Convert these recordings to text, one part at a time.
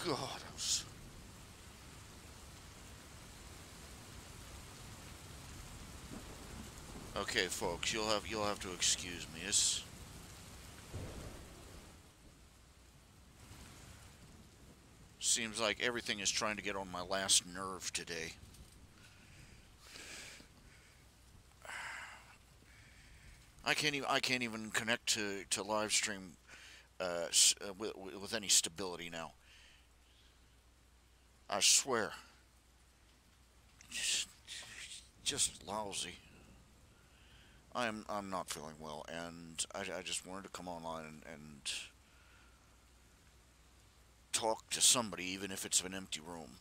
God. Okay, folks, you'll have to excuse me. This seems like everything is trying to get on my last nerve today. I can't even connect to live stream with any stability now. I swear, just, just lousy. I'm not feeling well, and I just wanted to come online and talk to somebody, even if it's an empty room.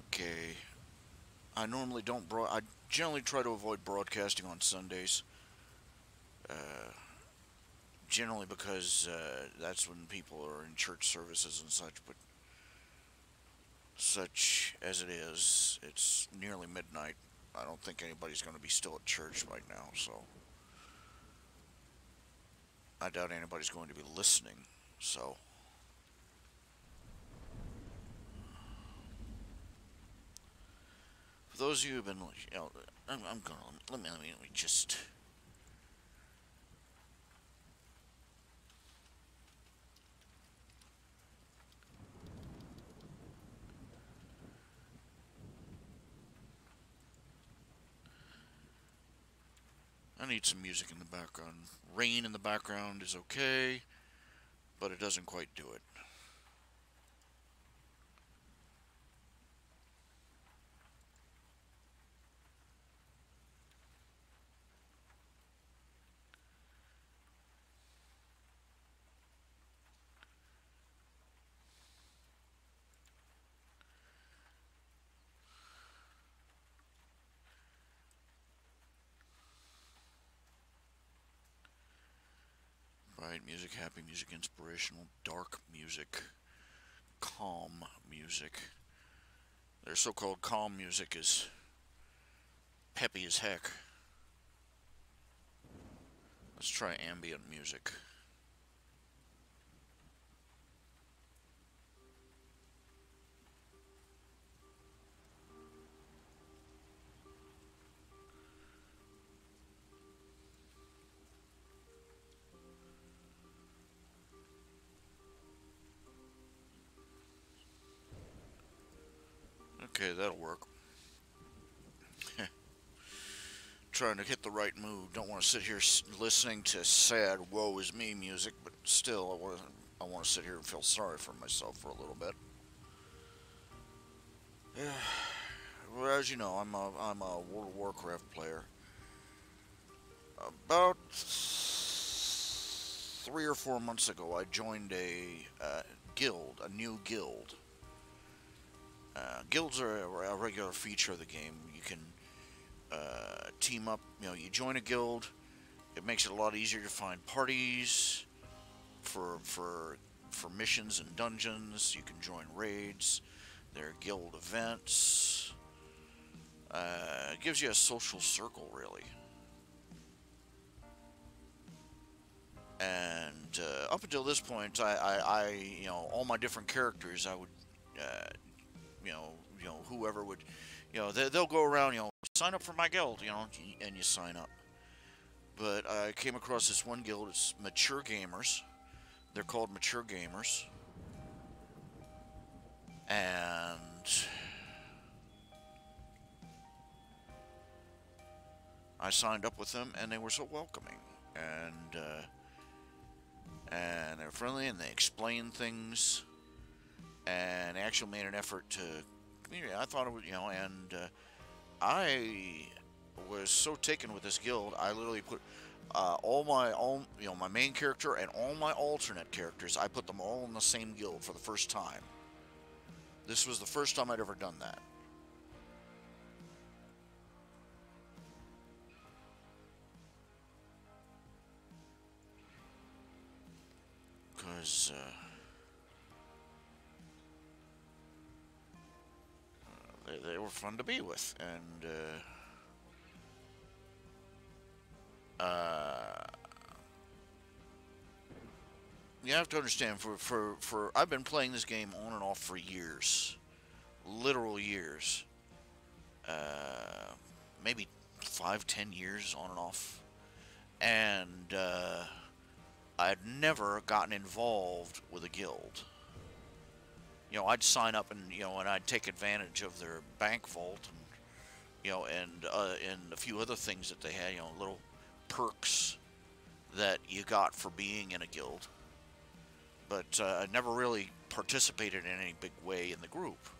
Okay, I normally don't I generally try to avoid broadcasting on Sundays. Uh, Generally because that's when people are in church services and such. But such as it is, it's nearly midnight. I don't think anybody's going to be still at church right now, so I doubt anybody's going to be listening. So, for those of you who've been, I'm gonna let me just. I need some music in the background. Rain in the background is okay, but it doesn't quite do it. Bright music, happy music, inspirational, dark music, calm music. Their so-called calm music is peppy as heck. Let's try ambient music. Okay, that'll work. Trying to hit the right mood. Don't want to sit here listening to sad "woe is me" music, but still, I want to sit here and feel sorry for myself for a little bit. Yeah. Well, as you know, I'm a World of Warcraft player. About 3 or 4 months ago, I joined a guild, a new guild. Guilds are a regular feature of the game. You can team up. You join a guild. It makes it a lot easier to find parties for missions and dungeons. You can join raids. There are guild events. It gives you a social circle, really. And up until this point, all my different characters, I would, uh, whoever would, they'll go around, sign up for my guild, and you sign up. But I came across this one guild. It's mature gamers. They're called mature gamers, and I signed up with them, and they were so welcoming, and they're friendly, and they explain things, and they actually made an effort to community. I thought it was, I was so taken with this guild. I literally put my main character and all my alternate characters. I put them all in the same guild for the first time. This was the first time I'd ever done that. Because they were fun to be with, and you have to understand, for I've been playing this game on and off for years, literal years, uh, maybe 5, 10 years on and off, and I'd never gotten involved with a guild. I'd sign up and I'd take advantage of their bank vault and a few other things that they had, little perks that you got for being in a guild. But I never really participated in any big way in the group,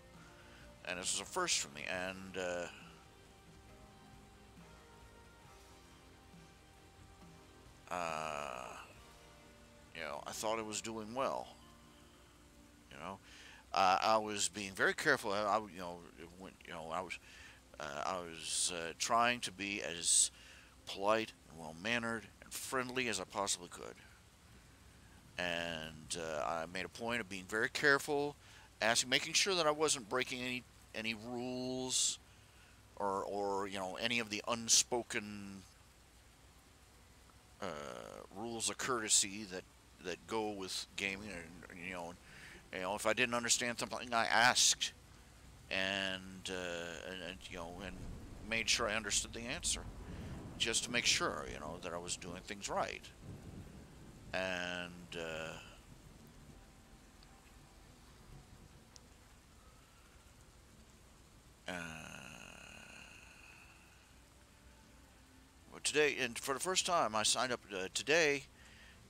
and this was a first for me. And I thought it was doing well. I was being very careful. I was trying to be as polite and well-mannered and friendly as I possibly could. And I made a point of being very careful, making sure that I wasn't breaking any rules or any of the unspoken rules of courtesy that go with gaming. And if I didn't understand something, I asked and made sure I understood the answer, just to make sure that I was doing things right. And but today, and for the first time, I signed up today.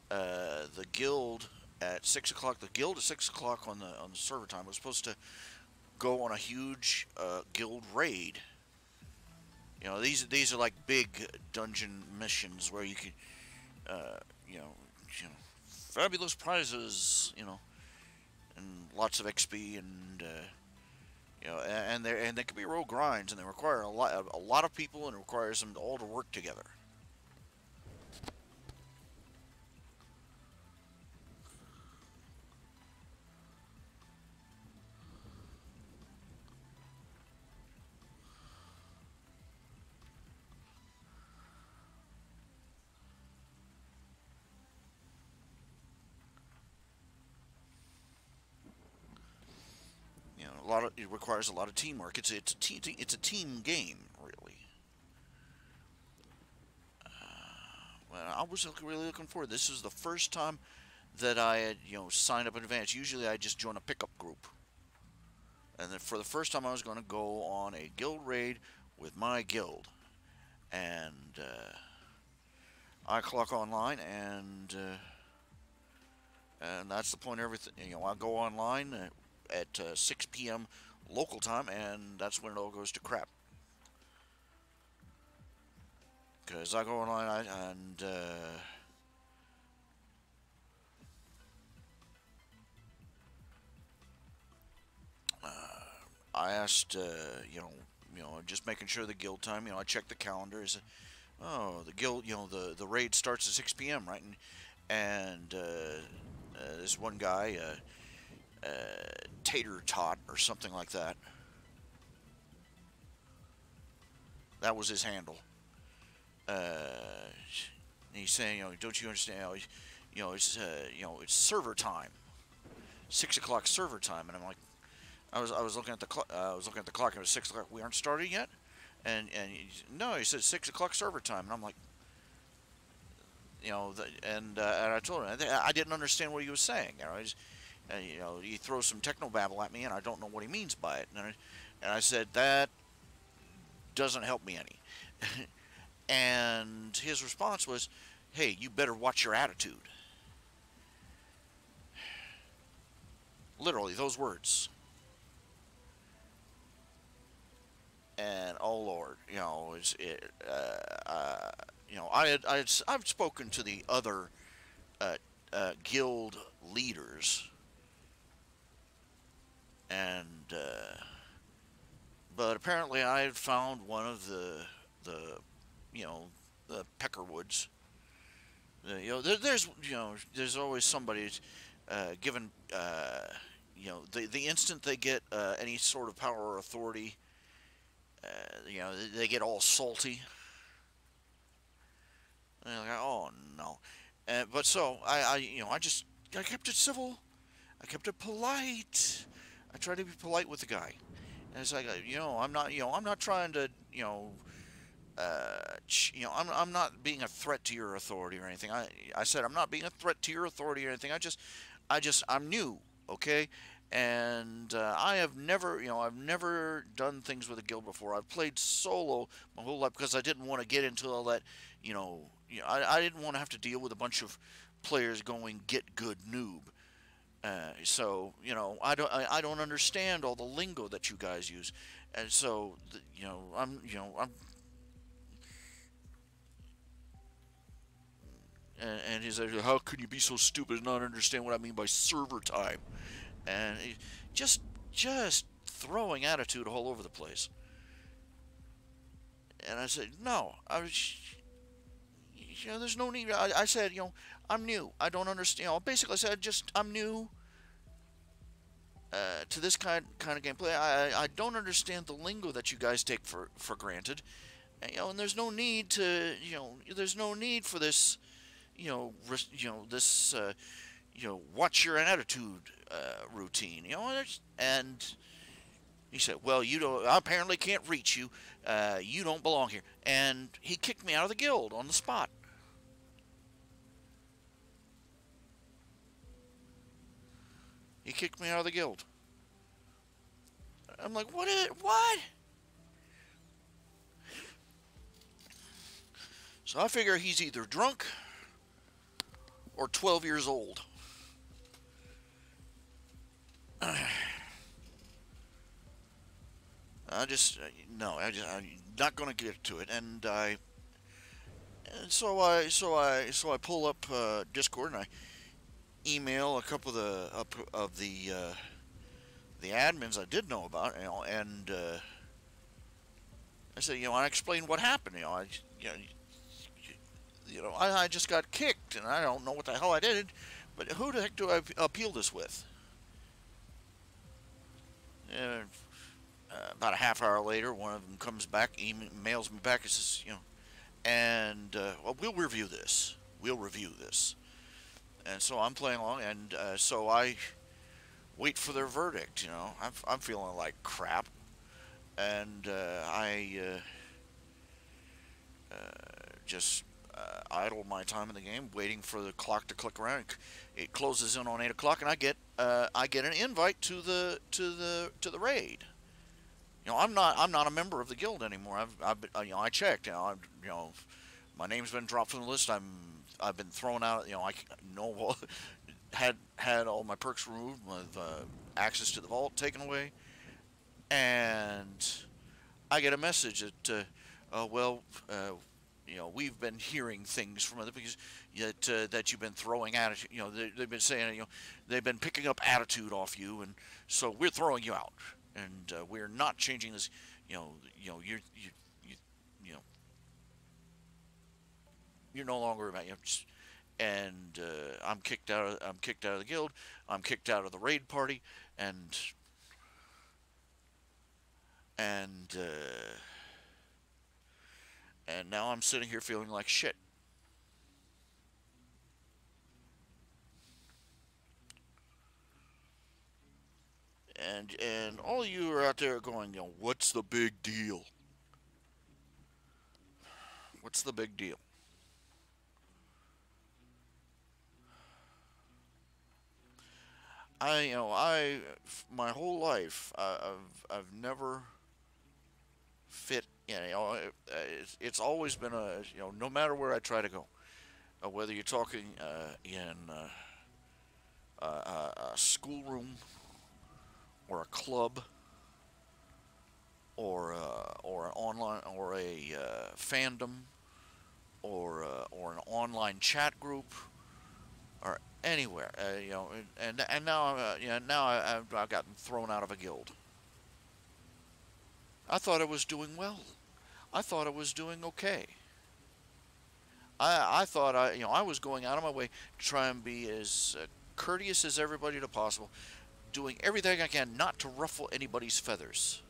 The guild at 6 o'clock. The guild at 6 o'clock on the server time was supposed to go on a huge guild raid. These are like big dungeon missions where you can, fabulous prizes, and lots of XP, and and they can be real grinds, and they require a lot of people, and it requires them all to work together. It requires a lot of teamwork. It's a team game, really. Well, I was really looking forward. This is the first time that I had signed up in advance. Usually I just join a pickup group, and then for the first time I was going to go on a guild raid with my guild, and I clock online, and that's the point of everything. I go online at 6 p.m. local time, and that's when it all goes to crap. Because I go online and I asked, just making sure the guild time. I checked the calendar. Is oh, the guild, the raid starts at 6 p.m. right, and this one guy, Tater Tot or something like that. That was his handle. He's saying, don't you understand? It's server time, 6 o'clock server time, and I'm like, I was looking at the clock. I was looking at the clock. It was 6 o'clock. We aren't starting yet, and no, he said 6 o'clock server time, and I'm like, and I told him I didn't understand what he was saying. He throws some technobabble at me, and I don't know what he means by it. And I said, that doesn't help me any. And his response was, hey, you better watch your attitude. Literally, those words. And oh Lord, I've spoken to the other guild leaders, and but apparently I had found one of the Peckerwoods. There's always somebody given the instant they get any sort of power or authority, You know, they get all salty. And they're like, oh no. But so you know, I kept it civil. I kept it polite. I tried to be polite with the guy. And it's like, you know, I'm not trying to, I'm not being a threat to your authority or anything. I said I'm not being a threat to your authority or anything. I'm new, okay? And I've never done things with a guild before. I've played solo my whole life because I didn't want to get into all that, I didn't want to have to deal with a bunch of players going get good noob. So I don't understand all the lingo that you guys use, and so I'm and he's like, how can you be so stupid and not understand what I mean by server time? And just just throwing attitude all over the place. And I said, no, there's no need. I said, I'm new. I don't understand. Basically, I said, I'm new to this kind of gameplay. I don't understand the lingo that you guys take for granted. And there's no need to, there's no need for this, this, watch your attitude routine, and he said, well, you don't, I apparently can't reach you. You don't belong here. And he kicked me out of the guild on the spot. He kicked me out of the guild. I'm like, what? So I figure he's either drunk or 12 years old. I'm not going to get to it. And so I pull up Discord and I email a couple of the admins I did know about, and I said, I explained what happened. I just got kicked, and I don't know what the hell I did. But who the heck do I appeal this with? About a half hour later, one of them comes back, emails me back, and says, well, we'll review this. And so I'm playing along, and so I wait for their verdict. I'm feeling like crap, and I just idle my time in the game, waiting for the clock to click around. It closes in on 8 o'clock, and I get an invite to the raid. I'm not a member of the guild anymore. I checked. My name's been dropped from the list. I've been thrown out. Had all my perks removed, with access to the vault taken away, and I get a message that, we've been hearing things from other because that you've been throwing attitude. They've been saying, they've been picking up attitude off you, and so we're throwing you out, and we're not changing this. You're no longer about and I'm kicked out. I'm kicked out of the guild. I'm kicked out of the raid party, and now I'm sitting here feeling like shit. And all of you are out there going, what's the big deal? What's the big deal? My whole life, I've never fit. It's always been no matter where I try to go, whether you're talking in a schoolroom or a club or an online or a fandom or an online chat group or anywhere, and now I've gotten thrown out of a guild. I thought I was doing well. I thought I was doing okay. I thought I was going out of my way to try and be as courteous as everybody to possible, doing everything I can not to ruffle anybody's feathers.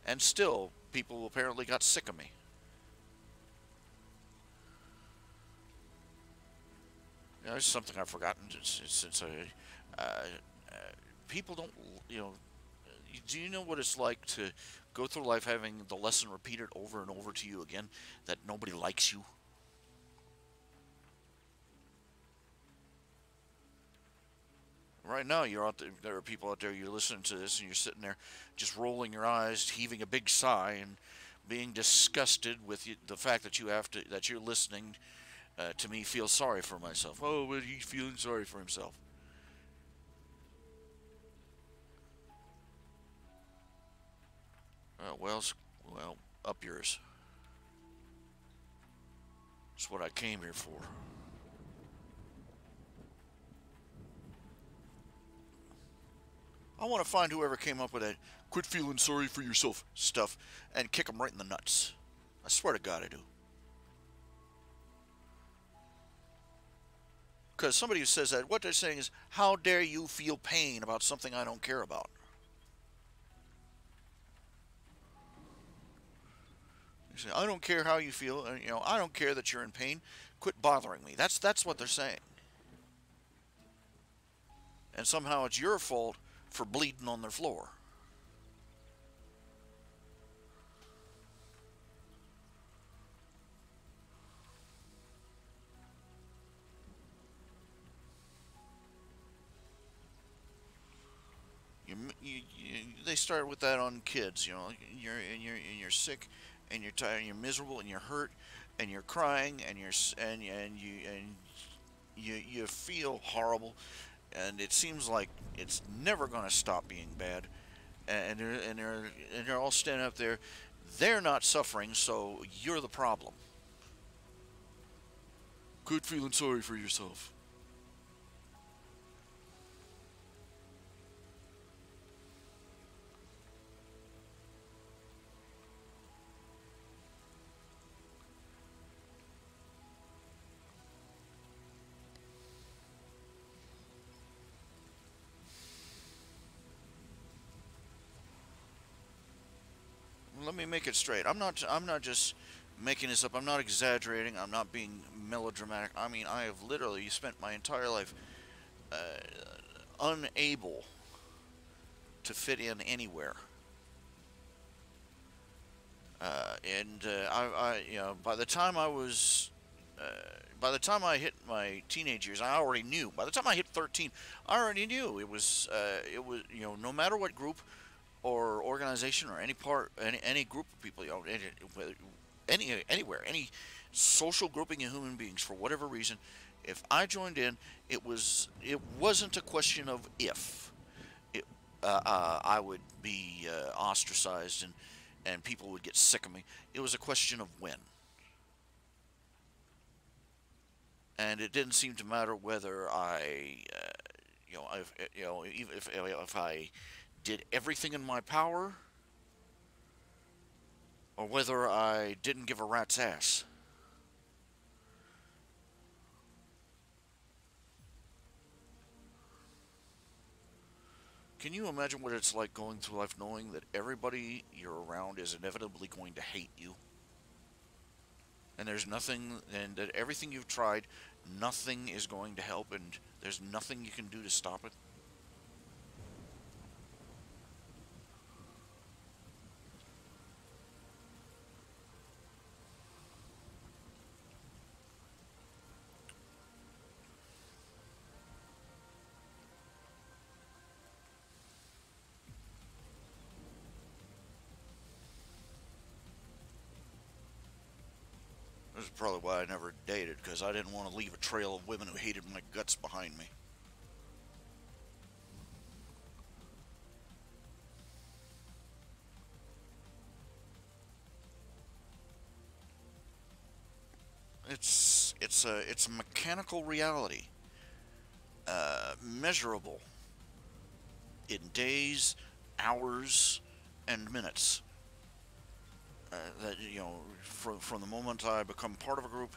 and still people apparently got sick of me. You know, it's something I've forgotten since I. People don't, you know. Do you know what it's like to go through life having the lesson repeated over and over to you again that nobody likes you? Right now, you're out there. There are people out there. You're listening to this, and you're sitting there, just rolling your eyes, heaving a big sigh, and being disgusted with the fact that that you're listening to me feel sorry for myself. Oh, but he's feeling sorry for himself. Well, well, up yours. It's what I came here for. I want to find whoever came up with that "quit feeling sorry for yourself" stuff and kick them right in the nuts. I swear to God, I do. Because somebody who says that, what they're saying is, how dare you feel pain about something I don't care about? They say, I don't care how you feel. You know, I don't care that you're in pain. Quit bothering me. That's what they're saying. And somehow it's your fault for bleeding on their floor. They start with that on kids. You know, you're sick, and you're tired, and you're miserable, and you're hurt, and you're crying, and you feel horrible, and it seems like it's never going to stop being bad, and they're all standing up there. They're not suffering, so you're the problem. Quit feeling sorry for yourself. Let me make it straight. I'm not just making this up. I'm not exaggerating. I'm not being melodramatic. I mean, I have literally spent my entire life uh, unable to fit in anywhere. You know, uh, by the time I hit my teenage years, I already knew. By the time I hit 13, I already knew it was, you know, no matter what group or organization or any group of people, you know, anywhere, any social grouping of human beings, for whatever reason, if I joined in, it wasn't a question of if it, I would be ostracized and people would get sick of me. It was a question of when. And it didn't seem to matter whether you know, if I did everything in my power, or whether I didn't give a rat's ass. Can you imagine what it's like going through life knowing that everybody you're around is inevitably going to hate you? And there's nothing, and that everything you've tried, nothing is going to help, and there's nothing you can do to stop it? This is probably why I never dated, because I didn't want to leave a trail of women who hated my guts behind me. It's a mechanical reality, measurable in days, hours, and minutes. That, you know, from the moment I become part of a group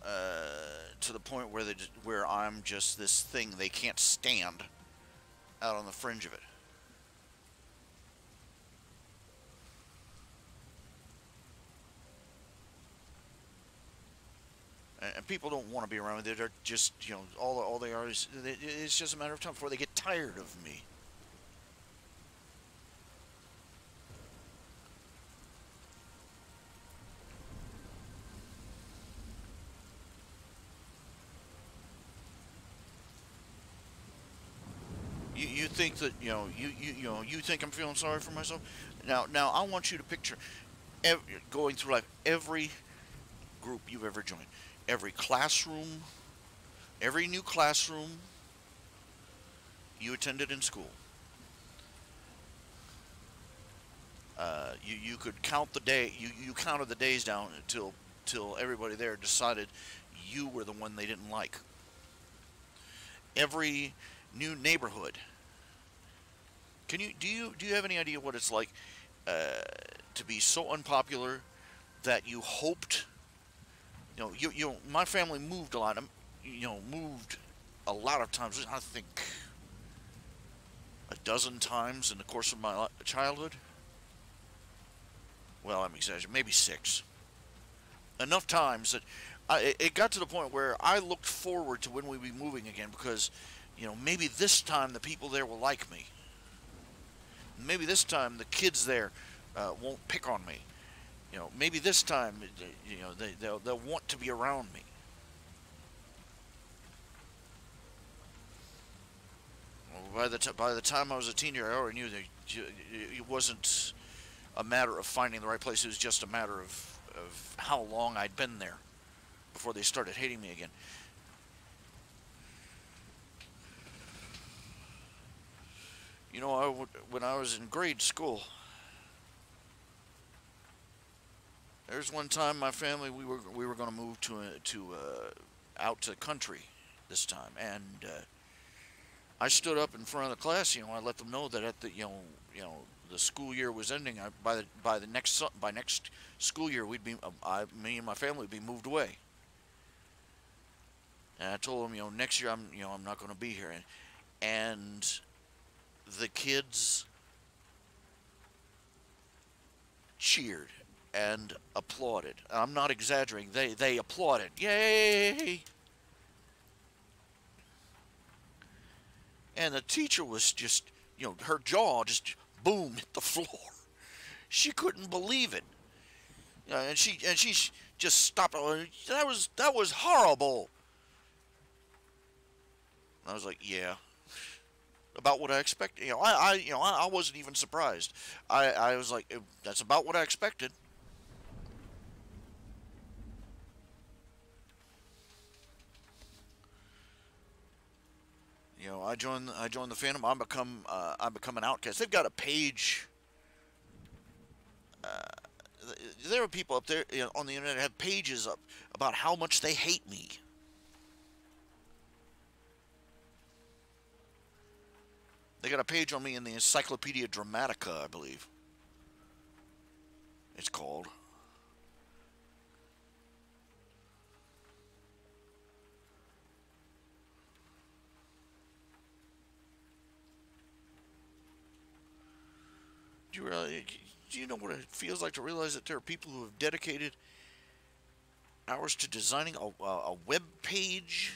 to the point where I'm just this thing they can't stand out on the fringe of it. people don't want to be around me. They're just, all they are is, it's just a matter of time before they get tired of me. You think that, you think I'm feeling sorry for myself? Now I want you to picture going through life, every group you've ever joined, every classroom, every new classroom you attended in school. You could count the day. You counted the days down till everybody there decided you were the one they didn't like. Every new neighborhood. Do you have any idea what it's like to be so unpopular that you hoped? My family moved a lot. Moved a lot of times. I think a dozen times in the course of my childhood. Well, I'm exaggerating. Maybe six. Enough times that it got to the point where I looked forward to when we'd be moving again because, maybe this time the people there will like me. Maybe this time the kids there won't pick on me. Maybe this time, they'll want to be around me. Well, by the time I was a teenager, I already knew that it wasn't a matter of finding the right place. It was just a matter of how long I'd been there before they started hating me again. When I was in grade school, there's one time my family we were going to move out to country this time, and I stood up in front of the class. I let them know that at the the school year was ending. By next school year me and my family would be moved away. And I told them, next year I'm not going to be here, and the kids cheered and applauded. I'm not exaggerating. They applauded. Yay! And the teacher was just, her jaw just boom hit the floor. She couldn't believe it. And she just stopped. That was horrible. I was like, yeah. About what I expected. I wasn't even surprised. I was like, that's about what I expected. I joined the fandom. I become an outcast. They've got a page. There are people up there on the internet that have pages up about how much they hate me. They got a page on me in the Encyclopedia Dramatica, I believe it's called. Do you know what it feels like to realize that there are people who have dedicated hours to designing a web page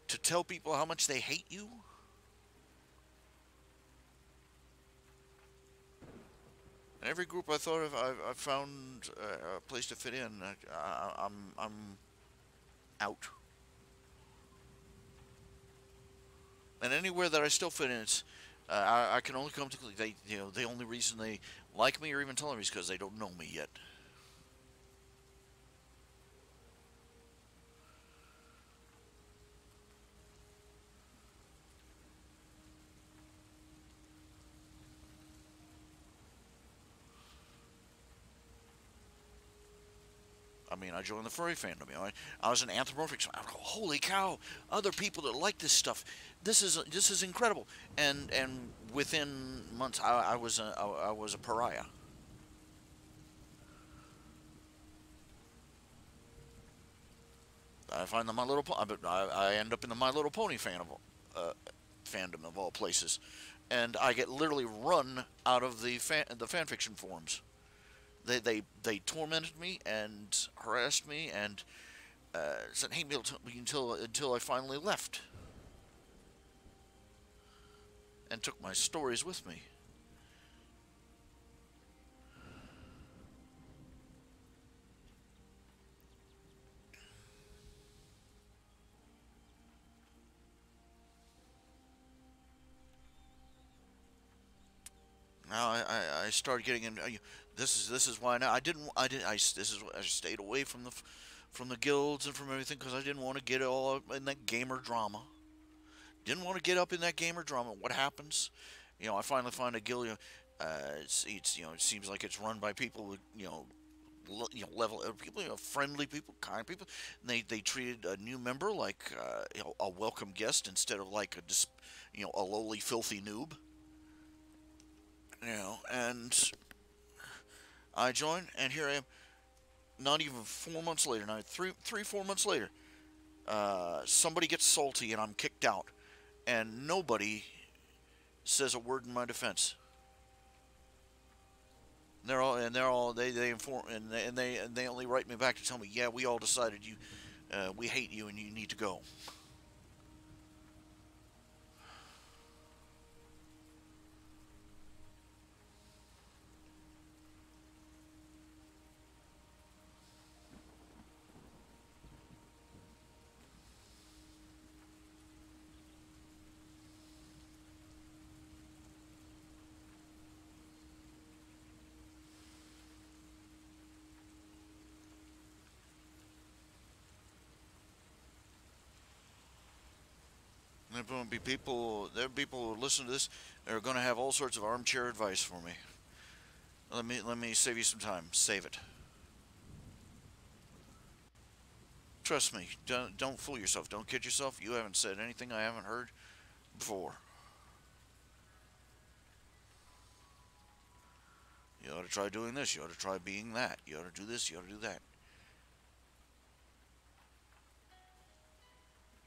to tell people how much they hate you? In every group I thought of, I found a place to fit in. I'm out. And anywhere that I still fit in, I can only come to the only reason they like me or even tell me is because they don't know me yet. I mean, I joined the furry fandom. I was an anthropomorphic. So holy cow! Other people that like this stuff. This is incredible. And within months, I was a pariah. I find the My Little I end up in the My Little Pony fandom of all places, and I get literally run out of the fan fiction forums. They tormented me and harassed me, and said, "Hey, until I finally left and took my stories with me." Now I started getting in. This is why now I this is I stayed away from the guilds and from everything because I didn't want to get all up in that gamer drama. Didn't want to get up in that gamer drama. What happens? I finally find a guild. It seems like it's run by people with level people, friendly people, kind people. And they treated a new member like a welcome guest instead of like a lowly filthy noob. And I joined, and here I am. Not even 4 months later, now 4 months later, somebody gets salty and I'm kicked out, and nobody says a word in my defense. They inform and they only write me back to tell me, yeah, we all decided we hate you and you need to go. There are people who listen to this. They're going to have all sorts of armchair advice for me. Let me save you some time. Save it. Trust me. Don't fool yourself. Don't kid yourself. You haven't said anything I haven't heard before. You ought to try doing this. You ought to try being that. You ought to do this. You ought to do that.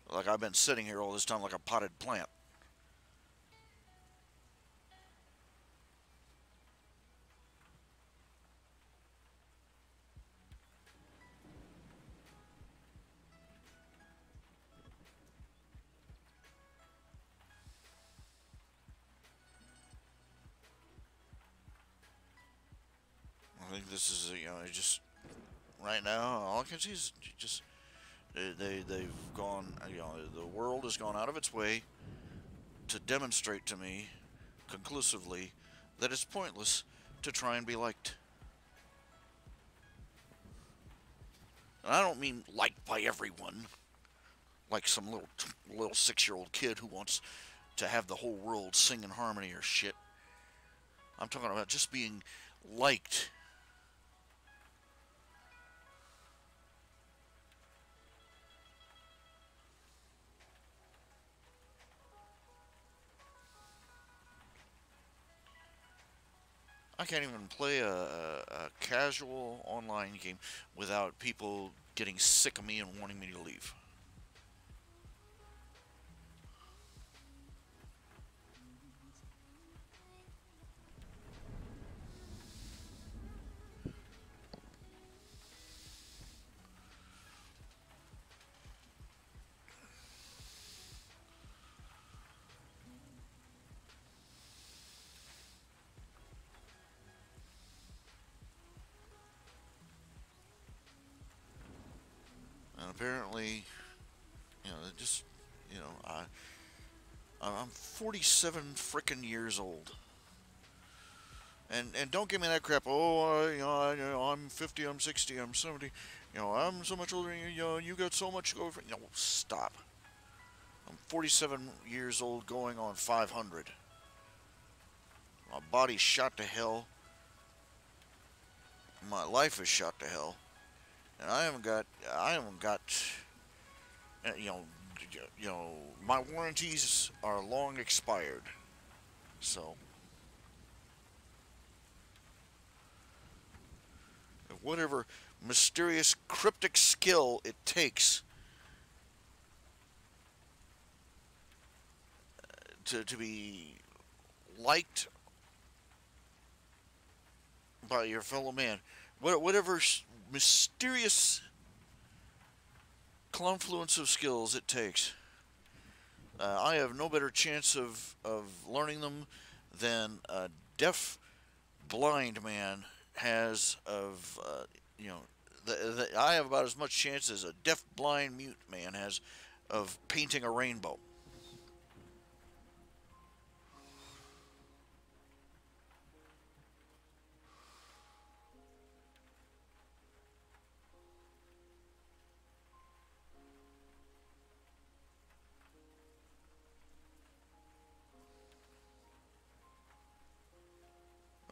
Like I've been sitting here all this time like a potted plant. I think this is, it just, right now, all I can see is just, they've gone, the world has gone out of its way to demonstrate to me conclusively that it's pointless to try and be liked. And I don't mean liked by everyone, like some little 6-year-old kid who wants to have the whole world sing in harmony or shit. I'm talking about just being liked. I can't even play a casual online game without people getting sick of me and wanting me to leave. And apparently, just, I'm 47 frickin' years old. And don't give me that crap. Oh, I'm 50, I'm 60, I'm 70. I'm so much older than you. You got so much to go for. Stop. I'm 47 years old, going on 500. My body's shot to hell. My life is shot to hell, and I haven't got. My warranties are long expired. So, whatever mysterious cryptic skill it takes to be liked by your fellow man, whatever mysterious confluence of skills it takes. I have no better chance of learning them than a deaf, blind man has of, you know, I have about as much chance as a deaf, blind, mute man has of painting a rainbow.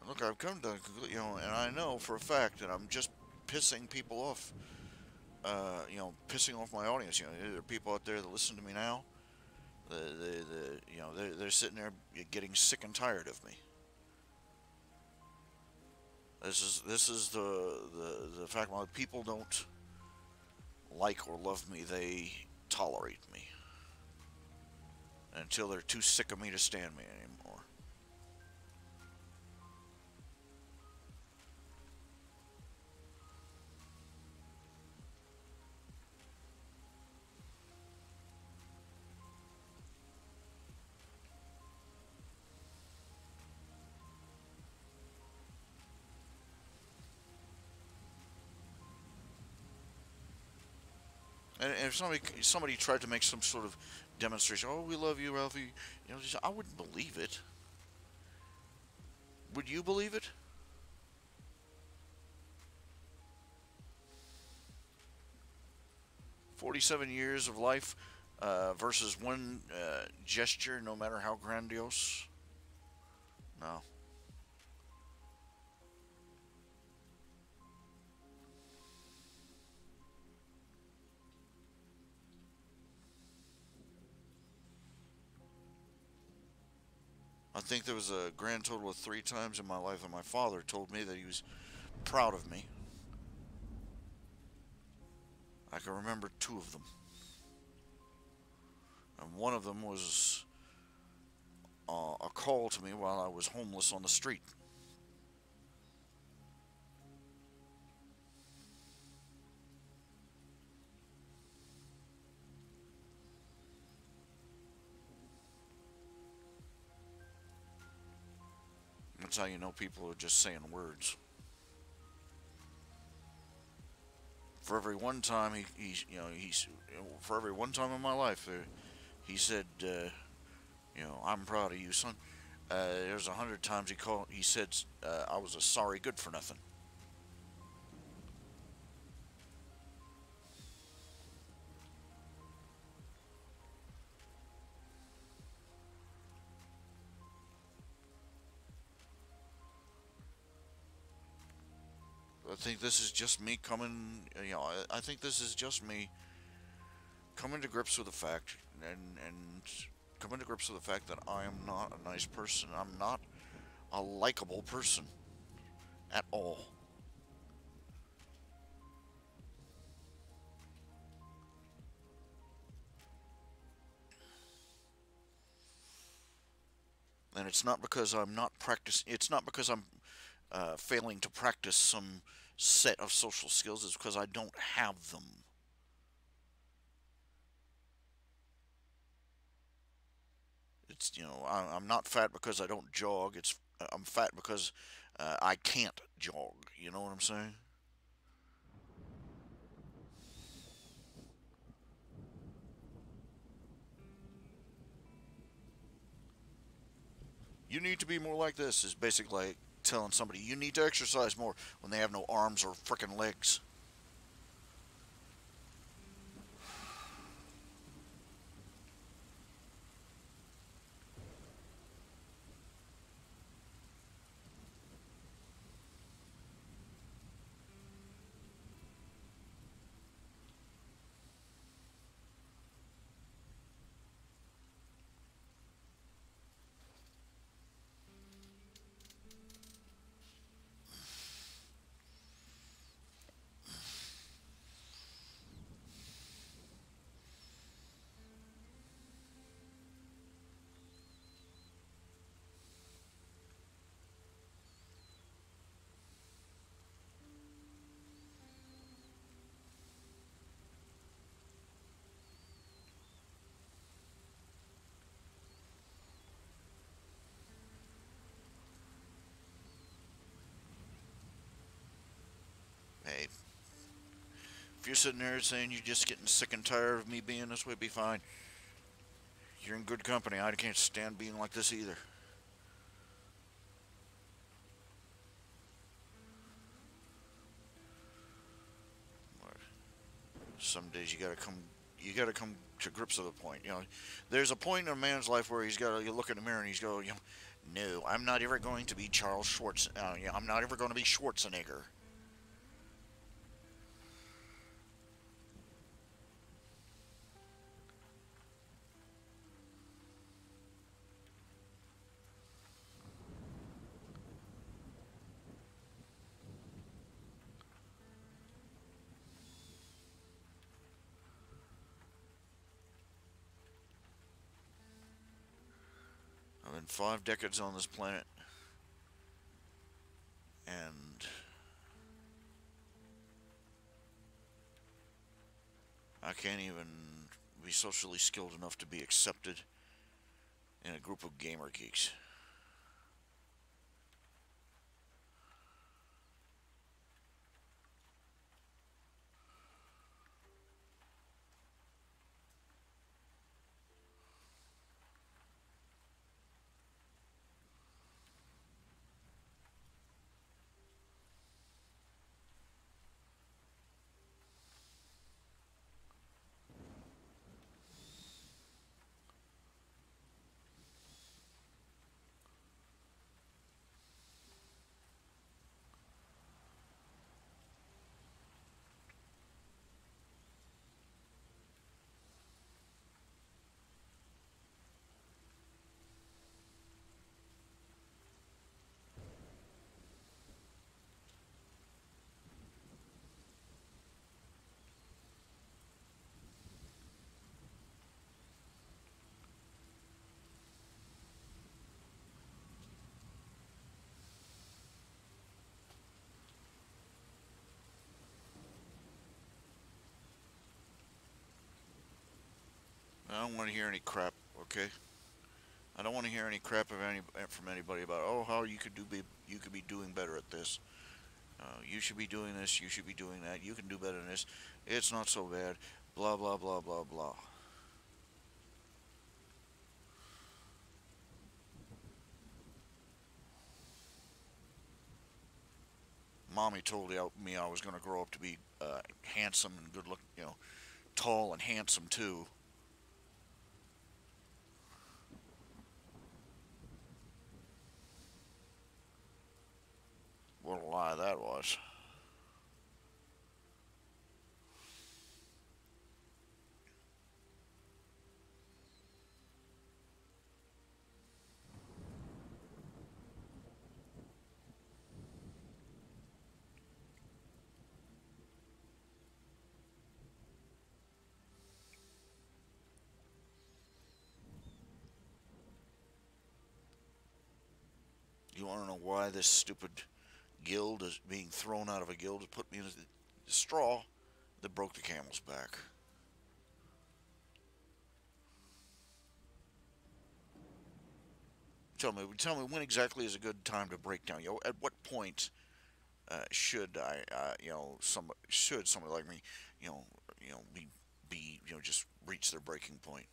Look, I've come to, and I know for a fact that I'm just pissing people off. Pissing off my audience. There are people out there that listen to me now. They're sitting there getting sick and tired of me. This is the fact. When people don't like or love me, they tolerate me until they're too sick of me to stand me anymore. And if somebody tried to make some sort of demonstration, oh, we love you, Ralphie, I wouldn't believe it. Would you believe it? "47 years of life versus one gesture, no matter how grandiose." No. I think there was a grand total of 3 times in my life that my father told me that he was proud of me. I can remember 2 of them. And one of them was a call to me while I was homeless on the street. That's how you know people are just saying words. For every one time for every one time in my life, he said, "I'm proud of you, son." There's 100 times he said, I was a sorry good for nothing. I think this is just me coming, I think this is just me coming to grips with the fact, and coming to grips with the fact that I am not a nice person. I'm not a likable person at all. And it's not because I'm not practicing. It's not because I'm failing to practice some set of social skills. It's because I don't have them. It's I'm not fat because I don't jog. I'm fat because I can't jog. You know what I'm saying? You need to be more like this is basically like telling somebody you need to exercise more when they have no arms or frickin' legs. If you're sitting there saying you're just getting sick and tired of me being this way, be fine. You're in good company. I can't stand being like this either. Some days you gotta come to grips with a point. There's a point in a man's life where he's got to look in the mirror and he's go, no, I'm not ever going to be Charles Schwartz. I'm not ever going to be Schwarzenegger. I've been 5 decades on this planet, and I can't even be socially skilled enough to be accepted in a group of gamer geeks. I don't want to hear any crap, okay? I don't want to hear any crap from anybody about how you could be doing better at this. You should be doing this. You should be doing that. You can do better than this. It's not so bad. Blah blah blah blah blah. Mommy told me I was going to grow up to be handsome and good looking, tall and handsome too. What a lie that was. You want to know why this stupid guild is being thrown out of a guild to put me in the straw that broke the camel's back? Tell me when exactly is a good time to break down? At what point should somebody like me, you know, be just reach their breaking point?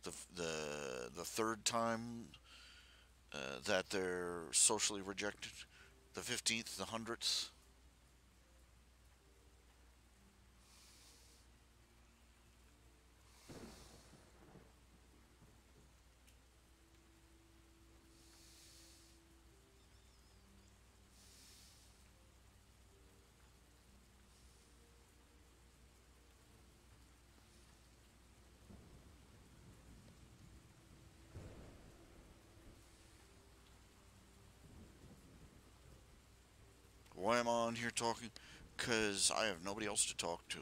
The third time that they're socially rejected, the 15th, the 100th. Why am I on here talking? Because I have nobody else to talk to.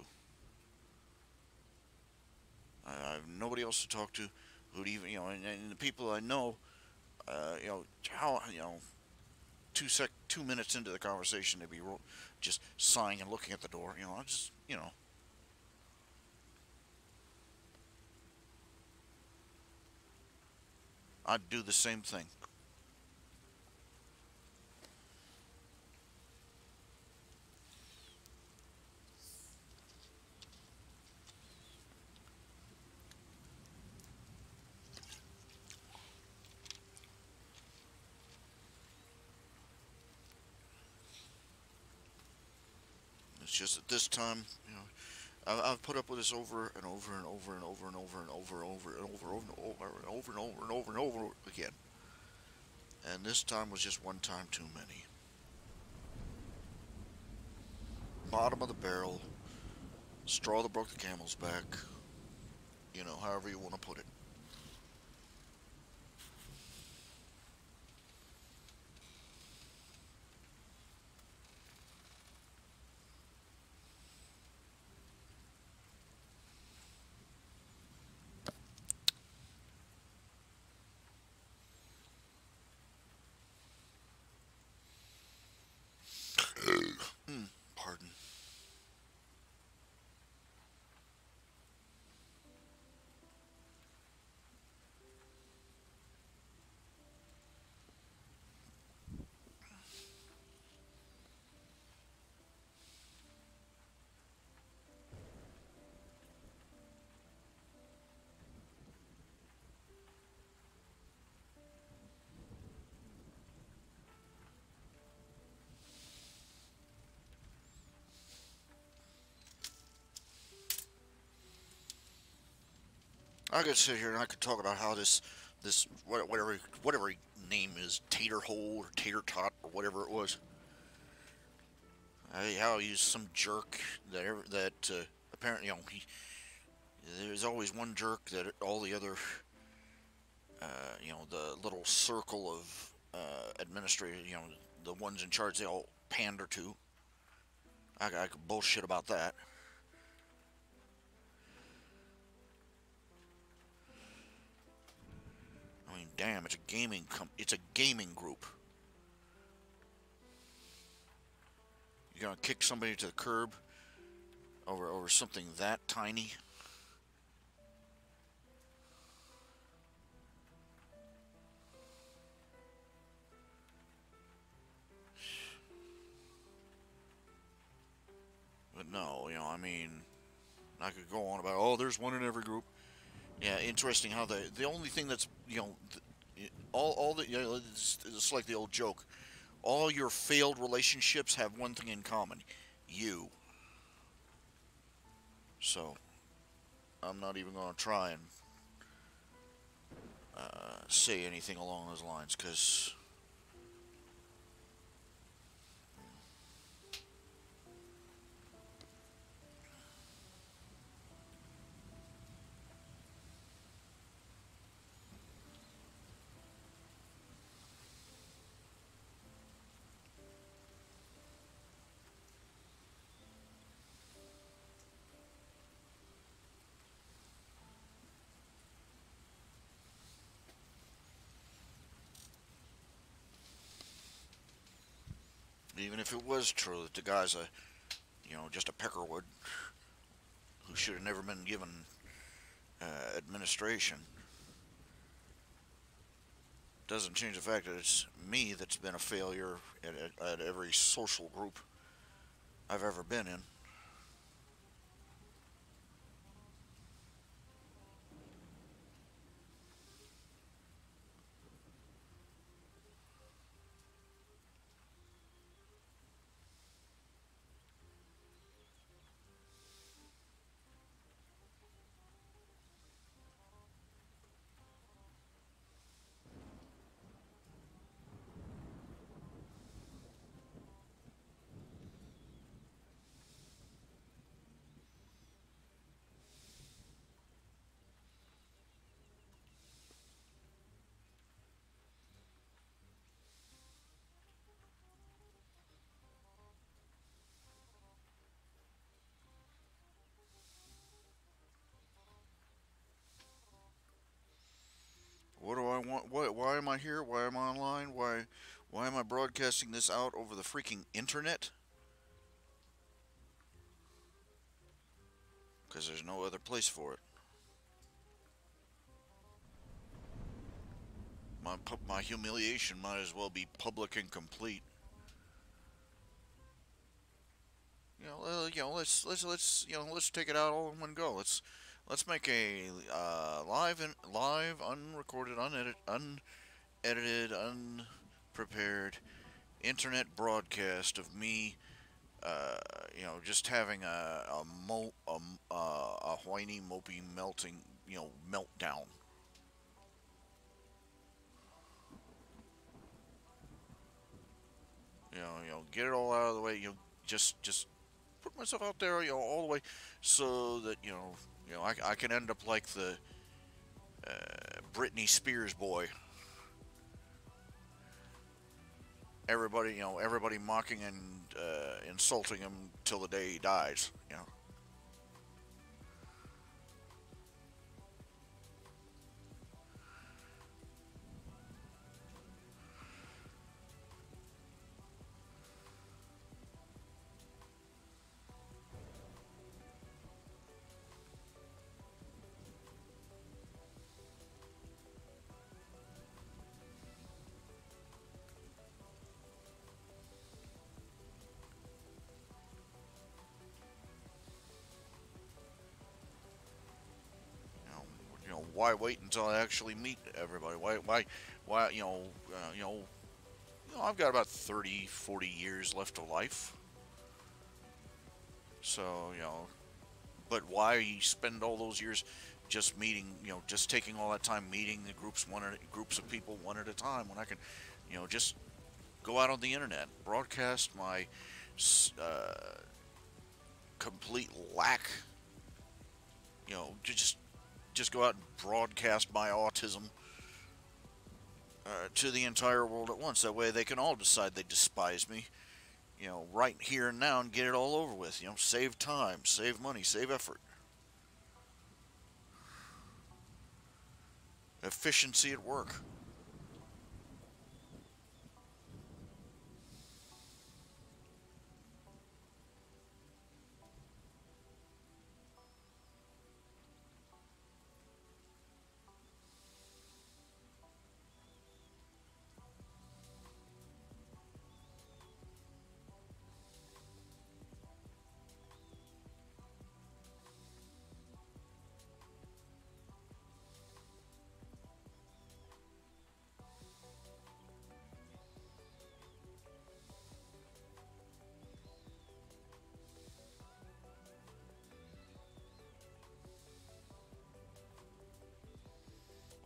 I have nobody else to talk to who'd even, and the people I know, how, 2 minutes into the conversation, they'd be just sighing and looking at the door. I just, I'd do the same thing. It's just that this time, I've put up with this over and over and over and over and over and over and over and over and over and over and over and over and over again. And this time was just one time too many. Bottom of the barrel, straw that broke the camel's back. However you want to put it. Pardon. I could sit here and I could talk about how this whatever name is, tater hole or tater tot or whatever it was. How he's some jerk that apparently there's always one jerk that all the other the little circle of administrators, the ones in charge, they all pander to. I could bullshit about that. I mean, damn, it's a gaming group. You're gonna kick somebody to the curb over something that tiny? But no, I mean, I could go on about, oh, there's one in every group. Yeah, interesting how the only thing that's, all the, it's like the old joke. All your failed relationships have one thing in common: you. So, I'm not even going to try and say anything along those lines, because even if it was true that the guy's just a peckerwood who should have never been given administration, doesn't change the fact that it's me that's been a failure at every social group I've ever been in. What do I want? Why am I here? Why am I online? Why am I broadcasting this out over the freaking internet? Because there's no other place for it. My humiliation might as well be public and complete. Let's take it out all in one go. Let's make a live, unrecorded, unedited, unprepared internet broadcast of me just having a whiny, mopey, melting, meltdown. Get it all out of the way. Just put myself out there, all the way, so that I can end up like the Britney Spears boy. Everybody mocking and insulting him till the day he dies. Why wait until I actually meet everybody? Why? I've got about 30, 40 years left of life. So, but why spend all those years just meeting, just taking all that time meeting the groups of people one at a time when I can, just go out on the internet, broadcast my complete lack, just go out and broadcast my autism to the entire world at once. That way they can all decide they despise me, right here and now, and get it all over with. Save time, save money, save effort. Efficiency at work.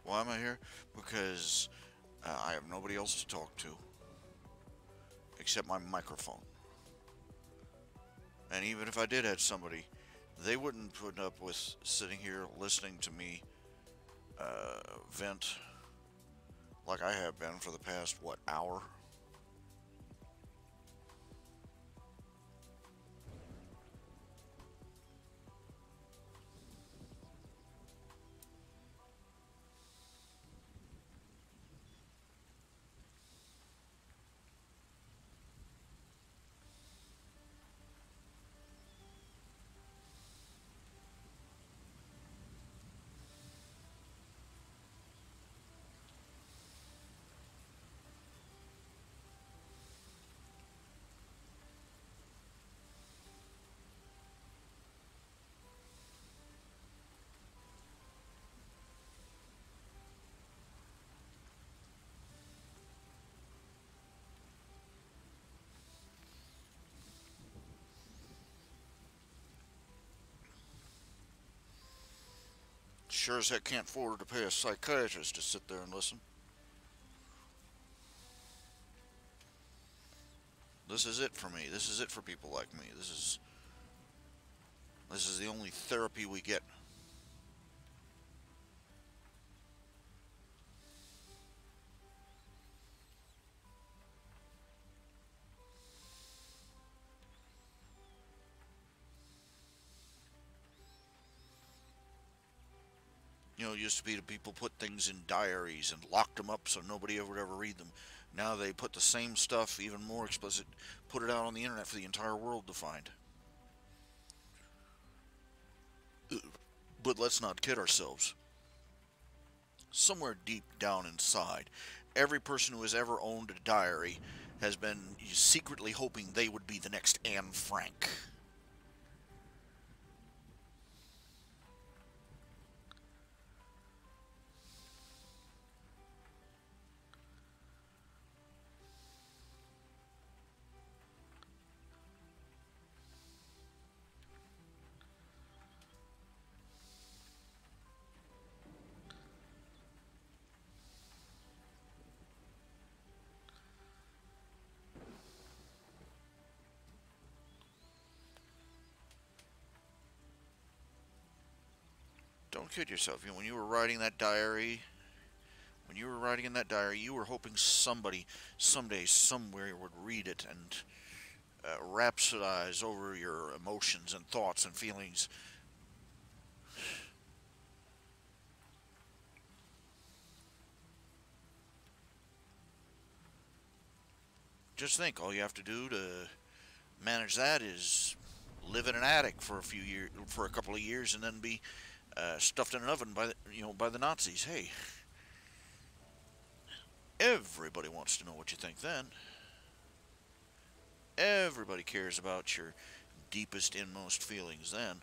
Why am I here? Because I have nobody else to talk to except my microphone. And even if I did have somebody, they wouldn't put up with sitting here listening to me vent like I have been for the past, what, hour? Sure as heck can't afford to pay a psychiatrist to sit there and listen. This is it for me. This is it for people like me. This is the only therapy we get. It used to be that people put things in diaries and locked them up so nobody would ever read them. Now they put the same stuff, even more explicit, put it out on the internet for the entire world to find. But let's not kid ourselves. Somewhere deep down inside, every person who has ever owned a diary has been secretly hoping they would be the next Anne Frank. Don't kid yourself. You know, when you were writing that diary, when you were writing in that diary, you were hoping somebody, someday, somewhere would read it and rhapsodize over your emotions and thoughts and feelings. Just think, all you have to do to manage that is live in an attic for for a couple of years, and then be stuffed in an oven by by the Nazis. Hey, everybody wants to know what you think then. Everybody cares about your deepest, inmost feelings then.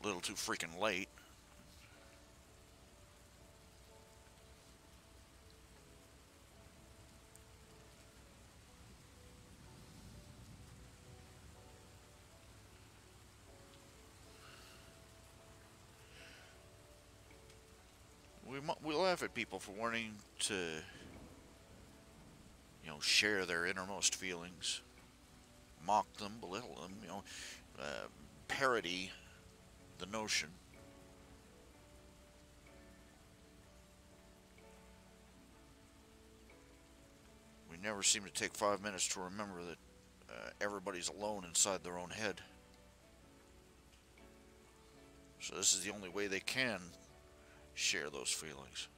A little too freaking late. We laugh at people for wanting to, share their innermost feelings, mock them, belittle them, parody the notion. We never seem to take 5 minutes to remember that everybody's alone inside their own head. So this is the only way they can share those feelings.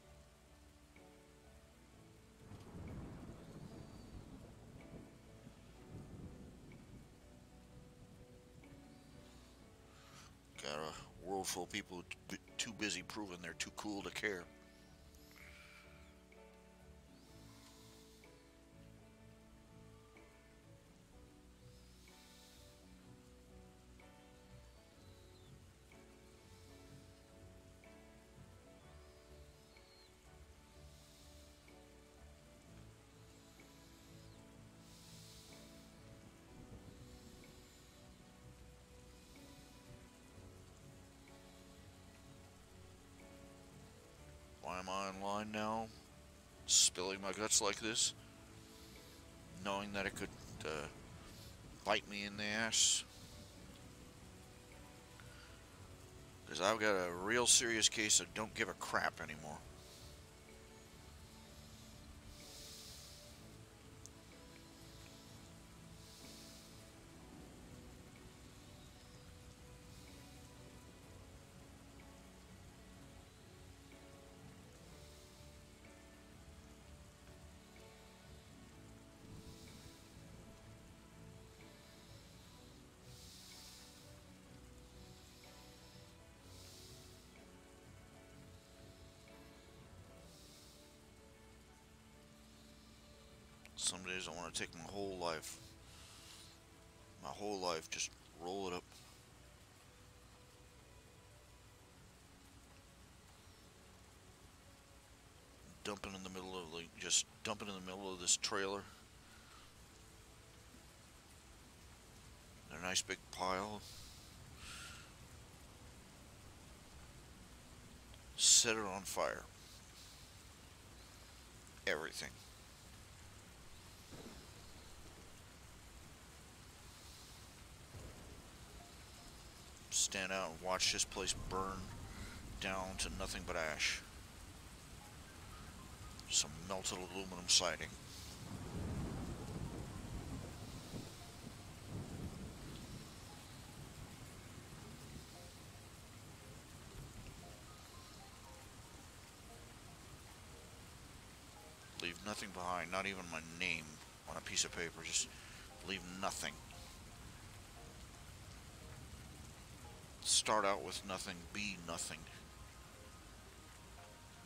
Got a world full of people too busy proving they're too cool to care. Why am I online now, spilling my guts like this, knowing that it could bite me in the ass? Because I've got a real serious case of don't give a crap anymore. Some days I want to take my whole life, just roll it up. Just dump it in the middle of this trailer. A nice big pile. Set it on fire. Everything. Stand out and watch this place burn down to nothing but ash. Some melted aluminum siding. Leave nothing behind, not even my name on a piece of paper. Just leave nothing. Start out with nothing, be nothing.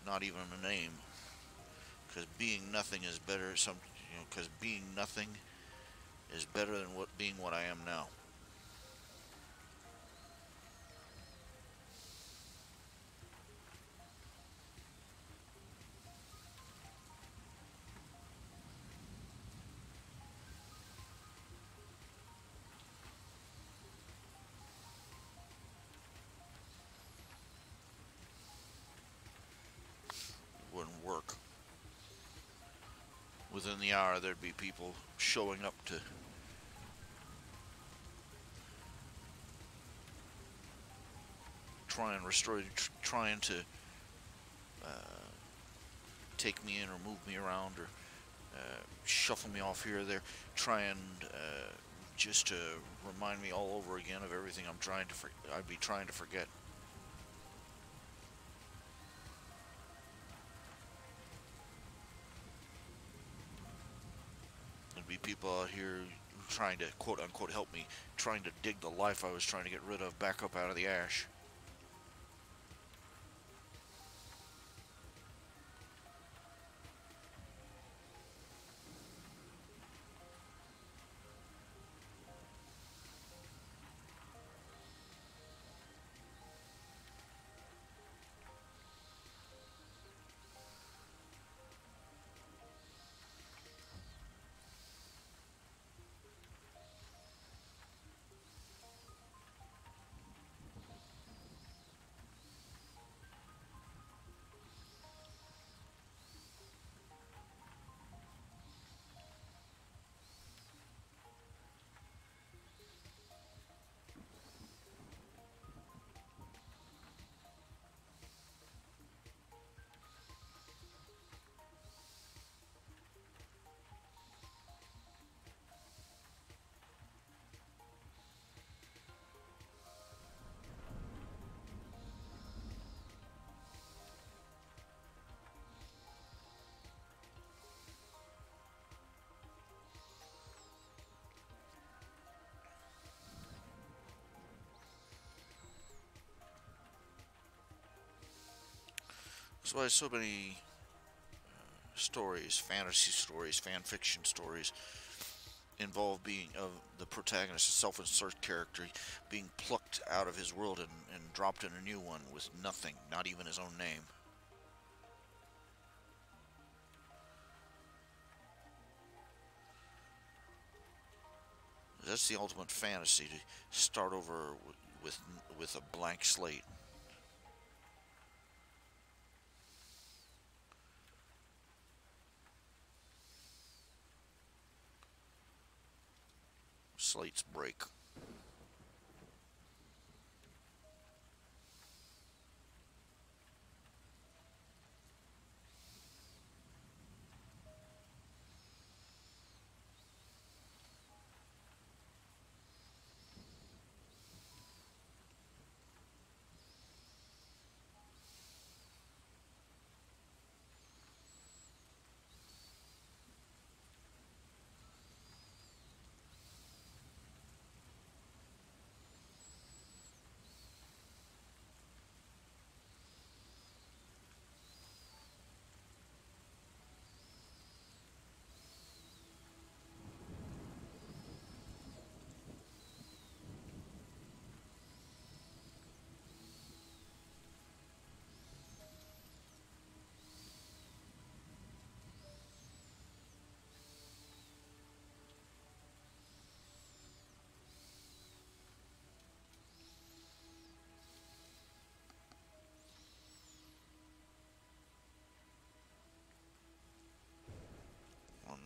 Not even a name. Because being nothing is better. Because being nothing is better than being what I am now. Wouldn't work. Within the hour, there'd be people showing up to try and restore, trying to take me in or move me around or shuffle me off here or there, try and just to remind me all over again of everything I'd be trying to forget. There'd be people out here trying to quote unquote help me, trying to dig the life I was trying to get rid of back up out of the ash. That's why so many stories, fantasy stories, fan fiction stories, involve being of the protagonist, a self-insert character, being plucked out of his world and dropped in a new one with nothing, not even his own name. That's the ultimate fantasy, to start over with a blank slate. Slates break.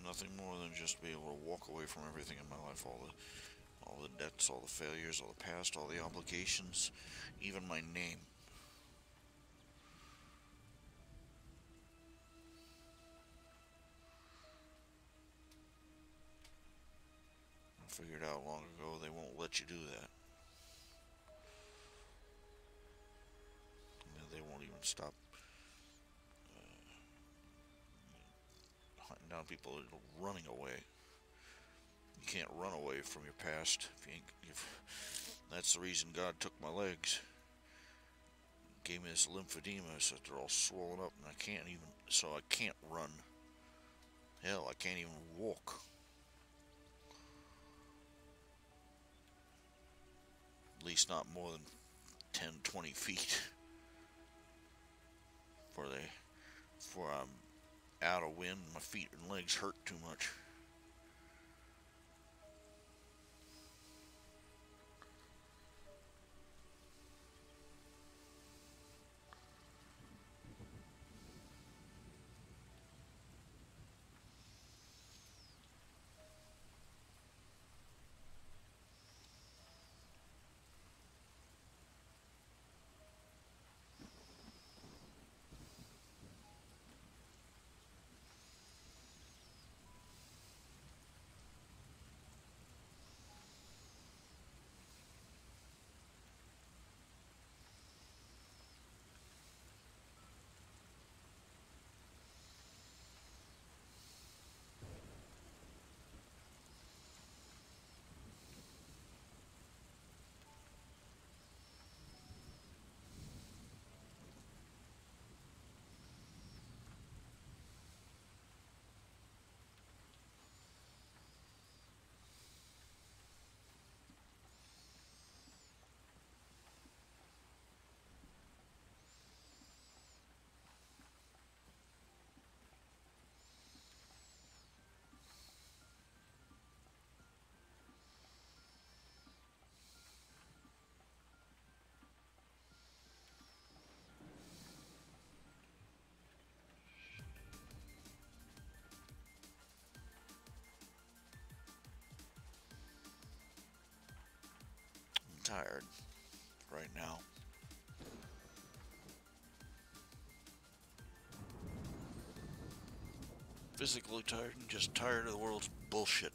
Nothing more than just be able to walk away from everything in my life, all the debts, all the failures, all the past, all the obligations, even my name. I figured out long ago they won't let you do that. They won't even stop hunting down people running away. You can't run away from your past. That's the reason God took my legs. Gave me this lymphedema, so they're all swollen up, and I can't run. Hell, I can't even walk. At least not more than 10, 20 feet. Before I'm out of wind, my feet and legs hurt too much. tired right now. Physically tired and just tired of the world's bullshit.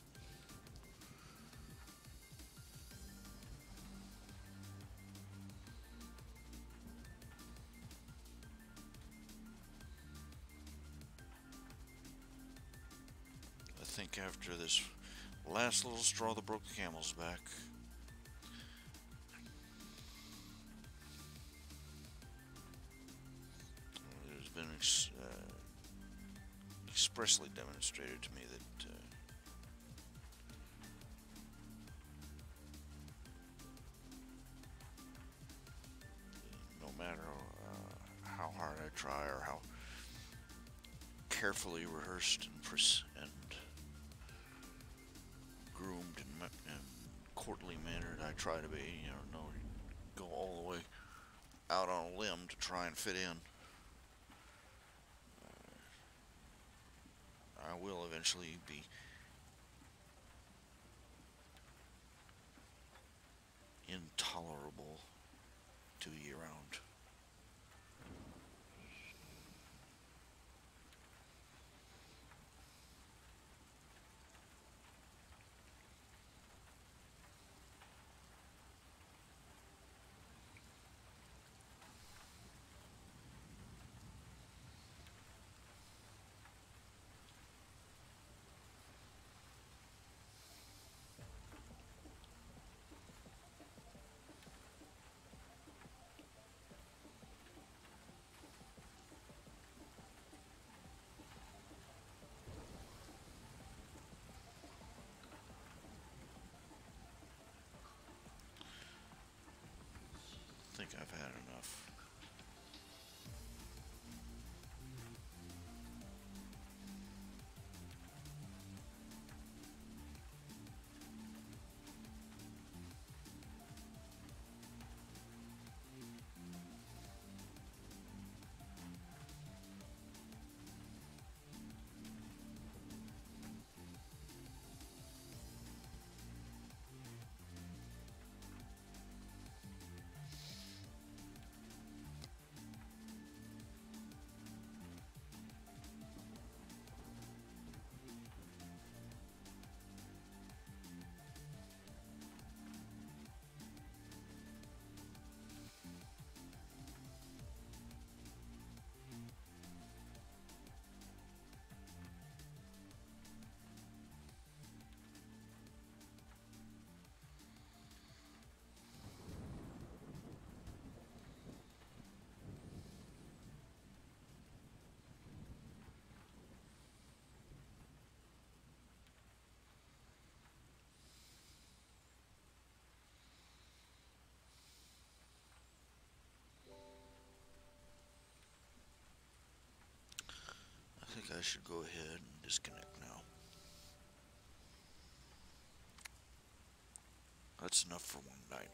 I think after this last little straw that broke the camel's back, there's been expressly demonstrated to me that no matter how hard I try or how carefully rehearsed and groomed and courtly mannered I try to be, no, go all the way out on a limb to try and fit in, I will eventually be intolerable to be around. I think I've had enough. I think I should go ahead and disconnect now. That's enough for one night.